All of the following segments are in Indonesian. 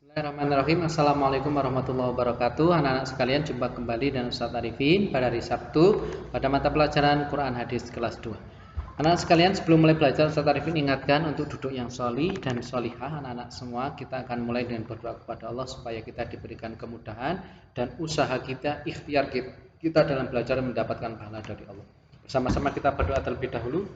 Bismillahirrahmanirrahim. Assalamualaikum warahmatullahi wabarakatuh. Anak-anak sekalian, jumpa kembali dengan Ustaz Arifin pada hari Sabtu pada mata pelajaran Quran Hadis kelas 2. Anak-anak sekalian, sebelum mulai belajar, Ustaz Arifin ingatkan untuk duduk yang sholih dan sholihah. Anak-anak semua, kita akan mulai dengan berdoa kepada Allah supaya kita diberikan kemudahan dan usaha kita, ikhtiar kita dalam belajar mendapatkan pahala dari Allah. Bersama-sama kita berdoa terlebih dahulu.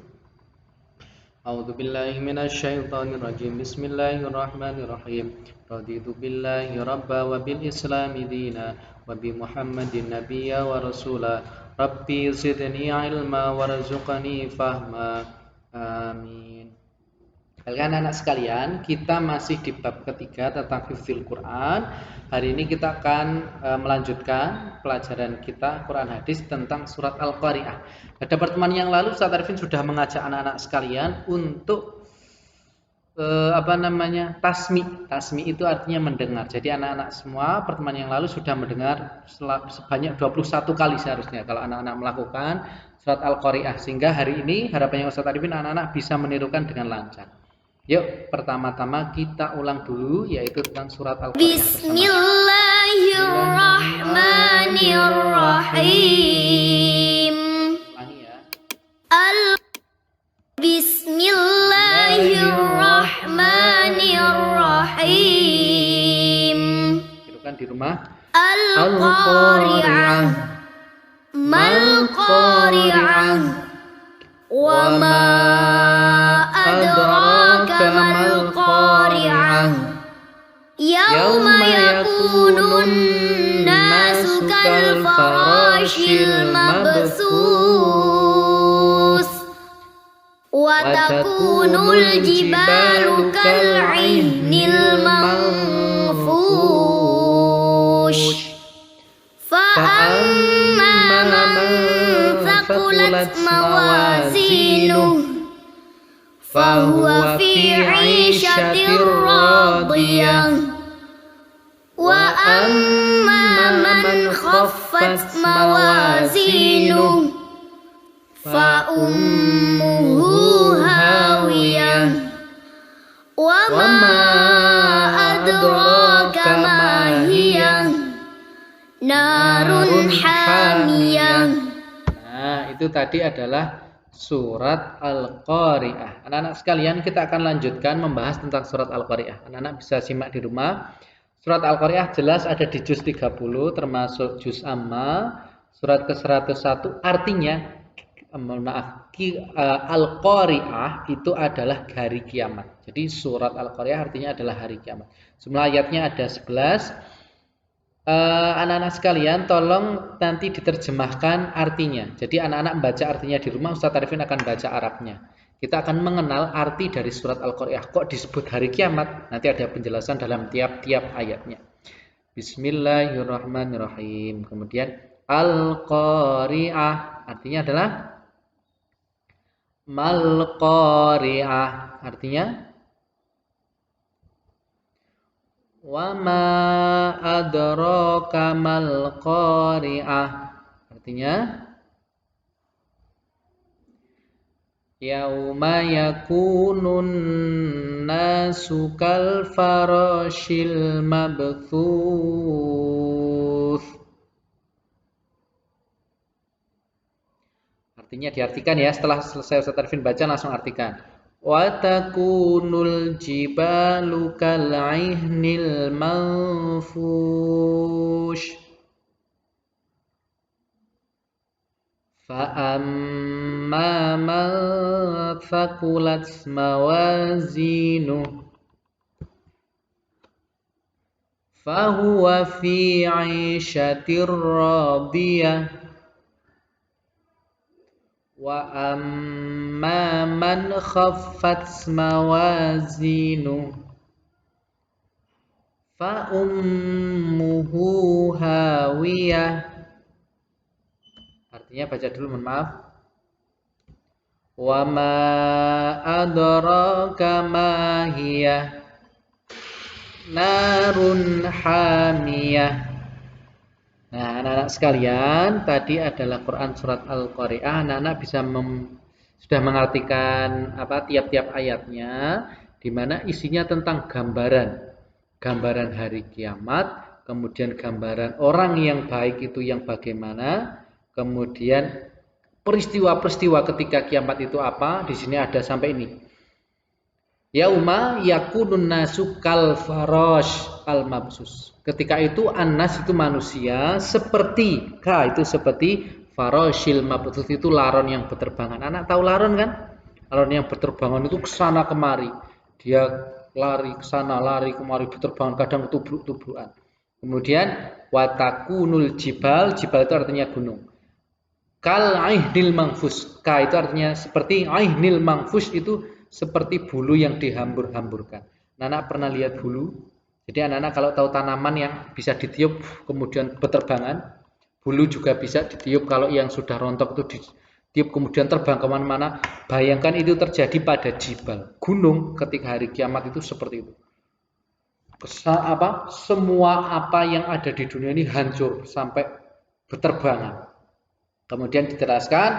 A'udzu billahi minasyaitonir rajim. Bismillahirrahmanirrahim. Raditu billahi rabba wa bil islami dina wa bi Muhammadin nabiyya wa rasula. Rabbi zidni ilma warzuqni fahma. Amin. Kalian anak sekalian, kita masih di bab ketiga tentang hifdzil Quran. Hari ini kita akan melanjutkan pelajaran kita Quran Hadis tentang surat Al-Qari'ah. Pada pertemuan yang lalu Ustaz Arifin sudah mengajak anak-anak sekalian untuk tasmi. Tasmi itu artinya mendengar. Jadi anak-anak semua pertemuan yang lalu sudah mendengar sebanyak 21 kali seharusnya kalau anak-anak melakukan surat Al-Qari'ah, sehingga hari ini harapannya Ustaz Arifin anak-anak bisa menirukan dengan lancar. Yuk, pertama-tama kita ulang dulu yaitu tentang surat Al-Qari'ah. Bismillahirrahmanirrahim. Ulangi ya. Bismillahirrahmanirrahim. Tirukan di rumah. Al-Qari'ah. Mal-Qari'ah. Wa ma adraka mal-Qari'ah. Yauma yakunun nasu kal farashil mabthus wa takunul jibalu kal ihnil manfush fa amma man thaqulat mawazinuhu fahuwa fi 'ishatir radiyah wa amma man khaffat mawazinuhu fa ummuhu hawiyah wa ma adraka ma hiya narun hamiyah. Nah, itu tadi adalah surat Al-Qari'ah. Anak-anak sekalian, kita akan lanjutkan membahas tentang surat Al-Qari'ah. Anak-anak bisa simak di rumah. Surat Al-Qari'ah jelas ada di juz 30 termasuk juz amma, surat ke-101. Artinya Al-Qari'ah itu adalah hari kiamat. Jadi surat Al-Qari'ah artinya adalah hari kiamat. Jumlah ayatnya ada 11. Anak-anak sekalian, tolong nanti diterjemahkan artinya. Jadi anak-anak membaca artinya di rumah, Ustaz Arifin akan baca Arabnya. Kita akan mengenal arti dari surat Al-Qari'ah. Kok disebut hari kiamat? Nanti ada penjelasan dalam tiap-tiap ayatnya. Bismillahirrahmanirrahim. Kemudian Al-Qari'ah artinya adalah Mal-Qari'ah artinya wa ma adraka mal qari'ah artinya yauma yakunun nasu kal farashil mabthus. Artinya diartikan ya, setelah selesai Ustaz Arifin baca langsung artikan. Wa takunul jibalu kal ihnil manfush fa amma man thaqulat mawazinuhu fahuwa fi 'ishatir radiyah wa amma man khaffat mawazinu fa ummuhu hawiyah. Artinya baca dulu, mohon maaf. Wa ma adraka ma hiya narun hamiyah. Nah, anak-anak sekalian, tadi adalah Quran surat Al-Qari'ah. Anak-anak bisa sudah mengartikan tiap-tiap ayatnya, di mana isinya tentang gambaran gambaran hari kiamat, kemudian gambaran orang yang baik itu yang bagaimana, kemudian peristiwa-peristiwa ketika kiamat itu apa. Di sini ada sampai ini. Yauma yakunun nasu kal farash al mabsus. Ketika itu annas itu manusia seperti itu seperti farashil mabsus itu laron yang berterbangan. Anak tahu laron kan? Laron yang berterbangan itu kesana kemari. Dia lari kesana, lari kemari, berterbangan, kadang tubruk-tubrukan. Kemudian watakunul jibal, jibal itu artinya gunung. Kal aihnil mangfus, ka itu artinya seperti aihnil mangfus itu seperti bulu yang dihambur-hamburkan. Anak pernah lihat bulu? Jadi anak-anak kalau tahu tanaman yang bisa ditiup kemudian berterbangan, bulu juga bisa ditiup. Kalau yang sudah rontok itu ditiup kemudian terbang kemana-mana. Bayangkan itu terjadi pada jibal, gunung ketika hari kiamat itu seperti itu. Semua apa yang ada di dunia ini hancur sampai berterbangan. Kemudian diteraskan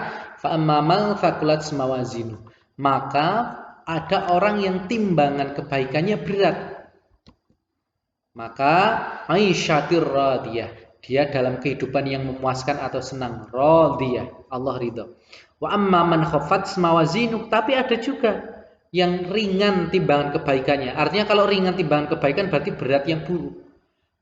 fa'ammal faqulat mawazinu. Maka ada orang yang timbangan kebaikannya berat. Maka aisyatir radiyah. Dia dalam kehidupan yang memuaskan atau senang. Radiyah. Allah ridha. Wa amma man khaffat mawazinu. Tapi ada juga yang ringan timbangan kebaikannya. Artinya kalau ringan timbangan kebaikan berarti berat yang buruk.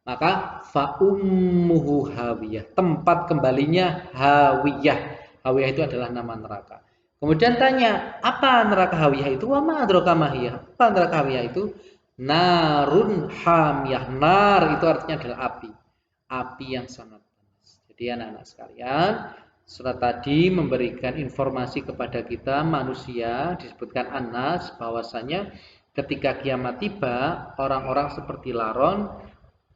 Maka fa'ummuhu hawiyah. Tempat kembalinya hawiyah. Hawiyah itu adalah nama neraka. Kemudian tanya, apa neraka hawiyah itu? Wa ma adraka mahiyah. Apa neraka hawiyah itu? Narun hamiyah. Nar itu artinya adalah api. Api yang sangat panas. Jadi anak-anak sekalian, surat tadi memberikan informasi kepada kita manusia, disebutkan Anas, bahwasanya ketika kiamat tiba, orang-orang seperti laron,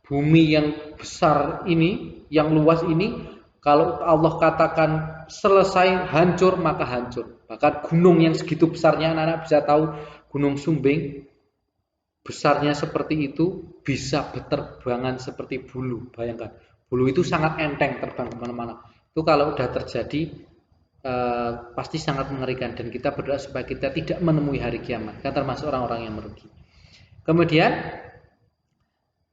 bumi yang besar ini, yang luas ini, kalau Allah katakan selesai hancur, maka hancur. Bahkan gunung yang segitu besarnya, anak-anak bisa tahu Gunung Sumbing, besarnya seperti itu, bisa berterbangan seperti bulu. Bayangkan, bulu itu sangat enteng terbang kemana-mana. Itu kalau udah terjadi, pasti sangat mengerikan. Dan kita berdoa supaya kita tidak menemui hari kiamat. Kan termasuk orang-orang yang merugi. Kemudian,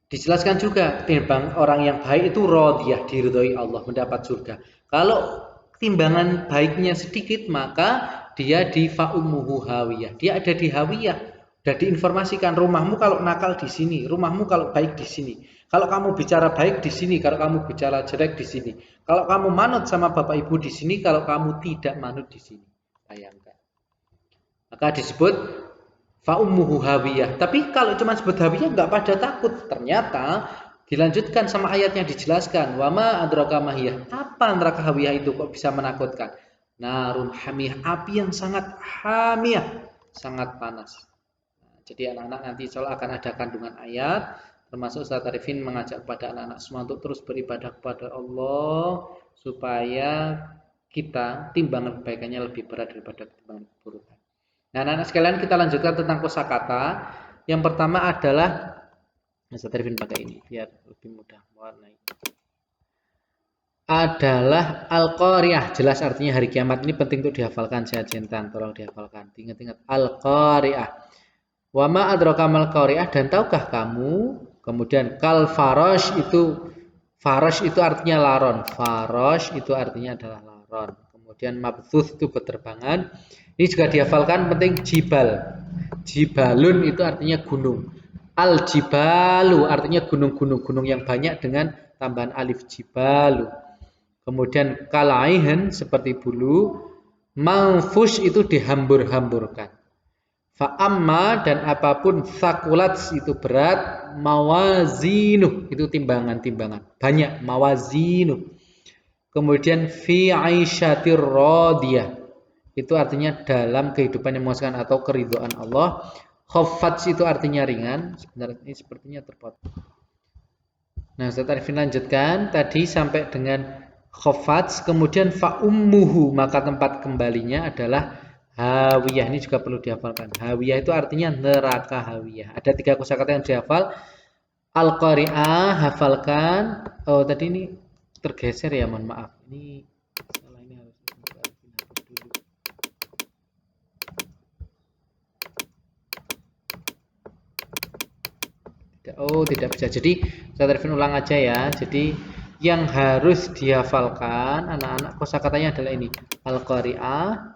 dijelaskan juga timbang orang yang baik itu radiyah, diridhoi Allah, mendapat surga. Kalau timbangan baiknya sedikit, maka dia di fa'ummuhu hawiyah. Dia ada di hawiyah. Sudah diinformasikan rumahmu kalau nakal di sini, rumahmu kalau baik di sini. Kalau kamu bicara baik di sini, kalau kamu bicara jelek di sini. Kalau kamu manut sama bapak ibu di sini, kalau kamu tidak manut di sini. Bayangkan. Maka disebut fa'ummuhu hawiyah. Tapi kalau cuma sebut hawiyah nggak pada takut. Ternyata dilanjutkan sama ayatnya dijelaskan. Wa ma adraka mahiyah. Apa neraka hawiyah itu kok bisa menakutkan? Narun hamiyah. Api yang sangat hamiyah. Sangat panas. Jadi anak-anak nanti insya Allah akan ada kandungan ayat. Termasuk Ustaz Arifin mengajak kepada anak-anak semua untuk terus beribadah kepada Allah. Supaya kita timbangan kebaikannya lebih berat daripada timbangan keburukan. Nah, anak-anak sekalian kita lanjutkan tentang kosakata. Yang pertama adalah Ustaz Arifin pakai ini biar lebih mudah mewarnai. Adalah Al-Qari'ah, jelas artinya hari kiamat. Ini penting untuk dihafalkan, saya cintan, tolong dihafalkan. Ingat-ingat Al-Qari'ah. Wa ma adraka mal qari'ah, dan tahukah kamu? Kemudian kal farash itu artinya laron. Farash itu artinya adalah laron. Kemudian mabthuth itu berterbangan. Ini juga dihafalkan, penting jibal. Jibalun itu artinya gunung. Al jibalu artinya gunung-gunung yang banyak dengan tambahan alif jibalu. Kemudian kalaihen seperti bulu. Mangfush itu dihambur-hamburkan. Fa'amma dan apapun thaqulat itu berat, mawazinuh itu timbangan-timbangan. Banyak mawazinuh. Kemudian fi aisyatir radiyah. Itu artinya dalam kehidupan yang memuaskan atau keridhaan Allah. Khaffat itu artinya ringan. Sebenarnya ini sepertinya terpotong. Nah, Ustaz Arifin lanjutkan tadi sampai dengan khaffat, kemudian fa'ummuhu, maka tempat kembalinya adalah hawiyah. Ini juga perlu dihafalkan. Hawiyah itu artinya neraka hawiyah. Ada 3 kosakata yang dihafal. Al-Qari'ah, hafalkan. Oh, tadi ini tergeser ya, mohon maaf. Ini salah, ini harus hapus dulu. tidak bisa. Jadi saya Arifin ulang aja ya. Jadi yang harus dihafalkan anak-anak kosakatanya adalah ini: al-qari'ah,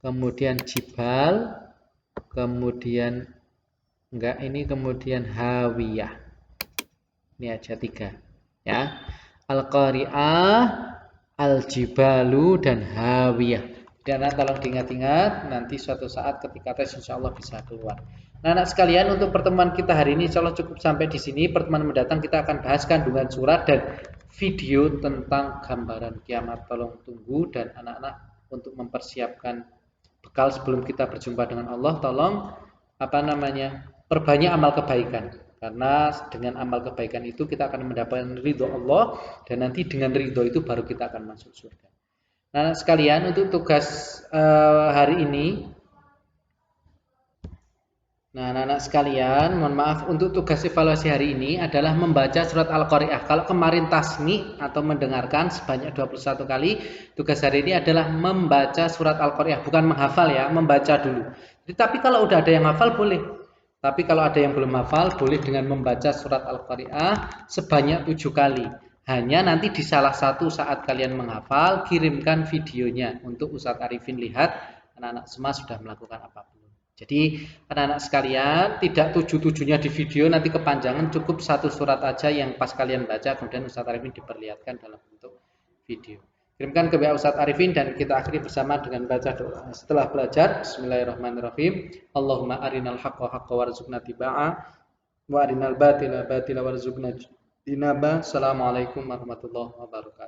kemudian jibal, kemudian kemudian hawiyah. Ini aja 3 ya. Al-qari'ah, al-jibalu, dan hawiyah. Dan tolong diingat-ingat, nanti suatu saat ketika tes insya Allah bisa keluar. Nah, anak sekalian, untuk pertemuan kita hari ini insya Allah cukup sampai di sini. Pertemuan mendatang kita akan bahas kandungan surat dan video tentang gambaran kiamat. Tolong tunggu, dan anak-anak untuk mempersiapkan bekal sebelum kita berjumpa dengan Allah, tolong perbanyak amal kebaikan. Karena dengan amal kebaikan itu kita akan mendapatkan ridho Allah, dan nanti dengan ridho itu baru kita akan masuk surga. Nah, sekalian, untuk tugas hari ini, anak-anak sekalian, mohon maaf, untuk tugas evaluasi hari ini adalah membaca surat Al-Qari'ah. Kalau kemarin tasmi atau mendengarkan sebanyak 21 kali, tugas hari ini adalah membaca surat Al-Qari'ah, bukan menghafal ya, membaca dulu. Tapi kalau udah ada yang hafal boleh. Tapi kalau ada yang belum hafal, boleh dengan membaca surat Al-Qari'ah sebanyak 7 kali. Hanya nanti di salah satu saat kalian menghafal, kirimkan videonya untuk Ustadz Arifin lihat anak-anak semua sudah melakukan apa belum. Jadi anak-anak sekalian, tidak 7-7-nya di video, nanti kepanjangan, cukup satu surat aja yang pas kalian baca, kemudian Ustadz Arifin diperlihatkan dalam bentuk video. Kirimkan ke WA Ustadz Arifin, dan kita akhiri bersama dengan baca doa. Setelah belajar, Bismillahirrahmanirrahim. Allahumma arinal haqqa haqqa warzuqna tiba'a, wa arinal batila batila warzuqna tinaba. Assalamualaikum warahmatullahi wabarakatuh.